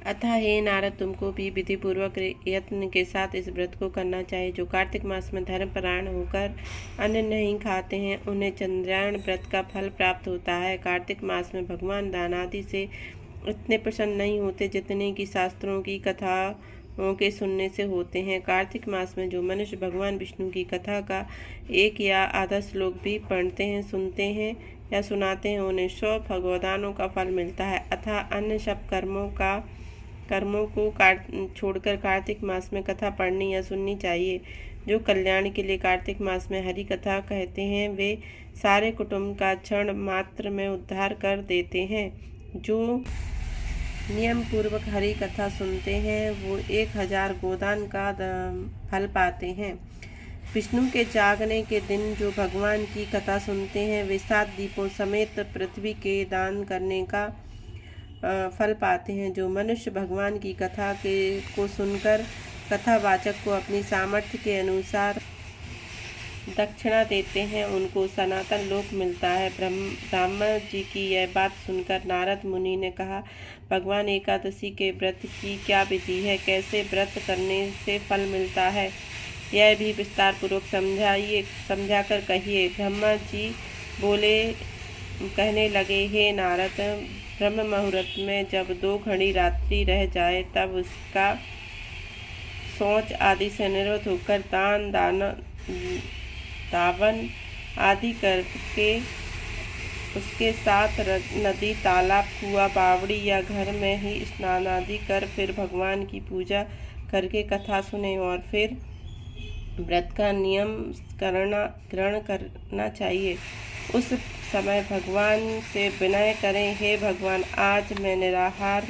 अतः हे नारद, तुमको भी विधिपूर्वक यत्न के साथ इस व्रत को करना चाहिए। जो कार्तिक मास में धर्मपरायण होकर अन्न नहीं खाते हैं, उन्हें चंद्रायण व्रत का फल प्राप्त होता है। कार्तिक मास में भगवान दानादि से इतने प्रसन्न नहीं होते जितने कि शास्त्रों की कथाओं के सुनने से होते हैं। कार्तिक मास में जो मनुष्य भगवान विष्णु की कथा का एक या आधा श्लोक भी पढ़ते हैं, सुनते हैं या सुनाते हैं, उन्हें 100 गोदानों का फल मिलता है। अतः अन्य सब कर्मों को छोड़कर कार्तिक मास में कथा पढ़नी या सुननी चाहिए। जो कल्याण के लिए कार्तिक मास में हरि कथा कहते हैं, वे सारे कुटुंब का क्षण मात्र में उद्धार कर देते हैं। जो नियम पूर्वक हरि कथा सुनते हैं, वो 1000 गोदान का फल पाते हैं। विष्णु के जागने के दिन जो भगवान की कथा सुनते हैं, वे 7 दीपों समेत पृथ्वी के दान करने का फल पाते हैं। जो मनुष्य भगवान की कथा को सुनकर कथावाचक को अपनी सामर्थ्य के अनुसार दक्षिणा देते हैं, उनको सनातन लोक मिलता है। ब्रह्मा जी की यह बात सुनकर नारद मुनि ने कहा, भगवान एकादशी के व्रत की क्या विधि है? कैसे व्रत करने से फल मिलता है? यह भी विस्तार पूर्वक समझाकर कहिए। ब्रह्मा जी कहने लगे, हे नारद, ब्रह्म मुहूर्त में जब 2 घड़ी रात्रि रह जाए, तब उसका शौच आदि से निवृत्त होकर दावन आदि करके उसके साथ नदी, तालाब, कुआं, बावड़ी या घर में ही स्नान आदि कर फिर भगवान की पूजा करके कथा सुने और फिर व्रत का नियम ग्रहण करना चाहिए। उस समय भगवान से विनय करें, हे भगवान, आज मैं निराहार